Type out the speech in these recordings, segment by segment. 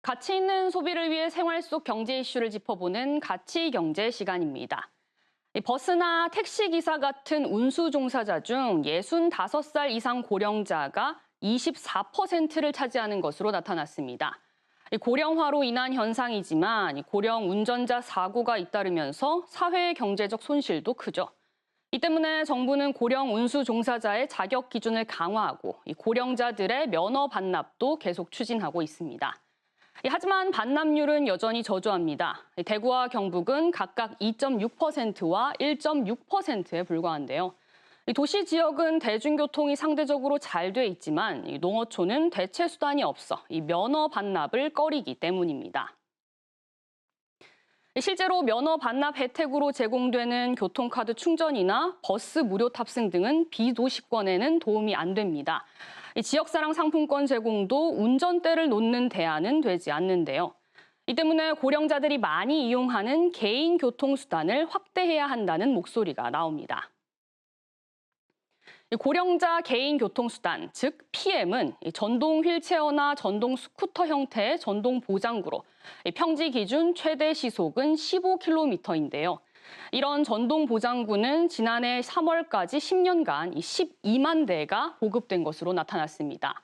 가치 있는 소비를 위해 생활 속 경제 이슈를 짚어보는 가치 경제 시간입니다. 버스나 택시기사 같은 운수 종사자 중 65살 이상 고령자가 24%를 차지하는 것으로 나타났습니다. 고령화로 인한 현상이지만 고령 운전자 사고가 잇따르면서 사회 경제적 손실도 크죠. 이 때문에 정부는 고령 운수 종사자의 자격 기준을 강화하고 고령자들의 면허 반납도 계속 추진하고 있습니다. 하지만 반납률은 여전히 저조합니다. 대구와 경북은 각각 2.6%와 1.6%에 불과한데요. 도시 지역은 대중교통이 상대적으로 잘 돼 있지만 농어촌은 대체 수단이 없어 면허 반납을 꺼리기 때문입니다. 실제로 면허 반납 혜택으로 제공되는 교통카드 충전이나 버스 무료 탑승 등은 비도시권에는 도움이 안 됩니다. 지역사랑 상품권 제공도 운전대를 놓는 대안은 되지 않는데요. 이 때문에 고령자들이 많이 이용하는 개인 교통수단을 확대해야 한다는 목소리가 나옵니다. 고령자 개인 교통수단, 즉 PM은 전동 휠체어나 전동 스쿠터 형태의 전동 보장구로 평지 기준 최대 시속은 15km인데요. 이런 전동 보장구는 지난해 3월까지 10년간 12만 대가 보급된 것으로 나타났습니다.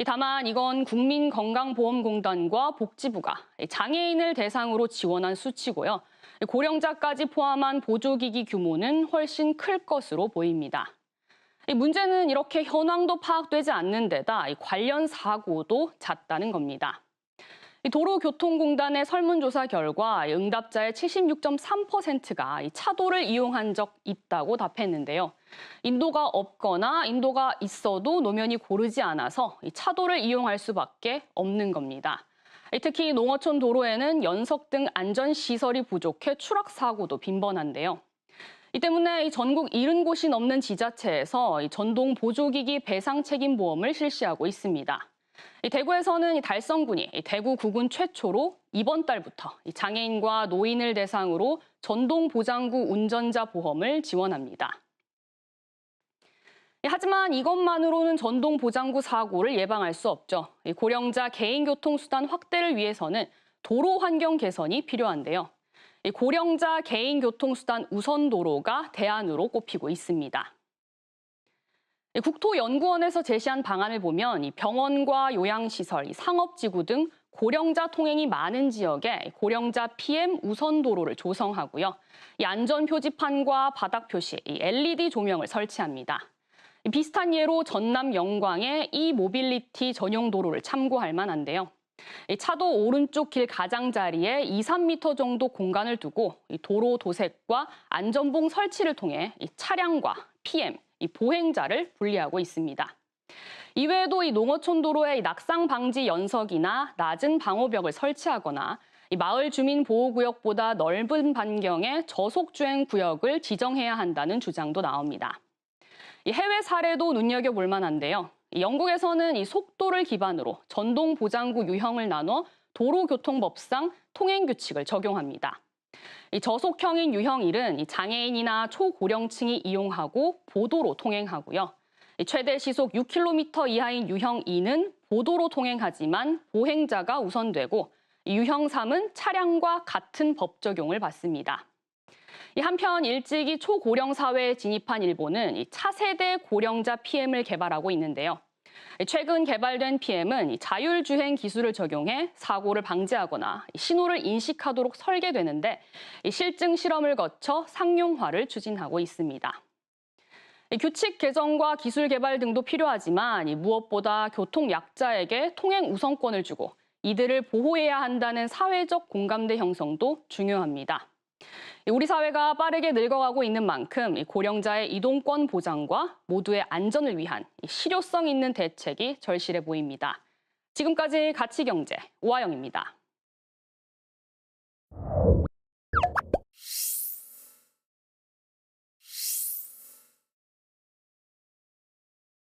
다만 이건 국민건강보험공단과 복지부가 장애인을 대상으로 지원한 수치고요. 고령자까지 포함한 보조기기 규모는 훨씬 클 것으로 보입니다. 문제는 이렇게 현황도 파악되지 않는 데다 관련 사고도 잦다는 겁니다. 도로교통공단의 설문조사 결과 응답자의 76.3%가 차도를 이용한 적 있다고 답했는데요. 인도가 없거나 인도가 있어도 노면이 고르지 않아서 차도를 이용할 수밖에 없는 겁니다. 특히 농어촌 도로에는 연석 등 안전시설이 부족해 추락사고도 빈번한데요. 이 때문에 전국 70곳이 넘는 지자체에서 전동 보조기기 배상 책임 보험을 실시하고 있습니다. 대구에서는 달성군이 대구 구군 최초로 이번 달부터 장애인과 노인을 대상으로 전동 보장구 운전자 보험을 지원합니다. 하지만 이것만으로는 전동 보장구 사고를 예방할 수 없죠. 고령자 개인 교통수단 확대를 위해서는 도로 환경 개선이 필요한데요. 고령자 개인 교통수단 우선도로가 대안으로 꼽히고 있습니다. 국토연구원에서 제시한 방안을 보면 병원과 요양시설, 상업지구 등 고령자 통행이 많은 지역에 고령자 PM 우선도로를 조성하고요. 안전표지판과 바닥표시, LED 조명을 설치합니다. 비슷한 예로 전남 영광의 이모빌리티 전용 도로를 참고할 만한데요. 차도 오른쪽 길 가장자리에 2~3m 정도 공간을 두고 도로 도색과 안전봉 설치를 통해 차량과 PM, 보행자를 분리하고 있습니다. 이외에도 농어촌 도로에 낙상 방지 연석이나 낮은 방호벽을 설치하거나 마을 주민 보호구역보다 넓은 반경의 저속주행 구역을 지정해야 한다는 주장도 나옵니다. 해외 사례도 눈여겨볼 만한데요. 영국에서는 속도를 기반으로 전동 보장구 유형을 나눠 도로교통법상 통행규칙을 적용합니다. 저속형인 유형 1은 장애인이나 초고령층이 이용하고 보도로 통행하고요. 최대 시속 6km 이하인 유형 2는 보도로 통행하지만 보행자가 우선되고 유형 3은 차량과 같은 법 적용을 받습니다. 한편 일찍이 초고령 사회에 진입한 일본은 차세대 고령자 PM을 개발하고 있는데요. 최근 개발된 PM은 자율주행 기술을 적용해 사고를 방지하거나 신호를 인식하도록 설계되는데 실증 실험을 거쳐 상용화를 추진하고 있습니다. 규칙 개정과 기술 개발 등도 필요하지만 무엇보다 교통 약자에게 통행 우선권을 주고 이들을 보호해야 한다는 사회적 공감대 형성도 중요합니다. 우리 사회가 빠르게 늙어가고 있는 만큼 고령자의 이동권 보장과 모두의 안전을 위한 실효성 있는 대책이 절실해 보입니다. 지금까지 가치경제 오하영입니다.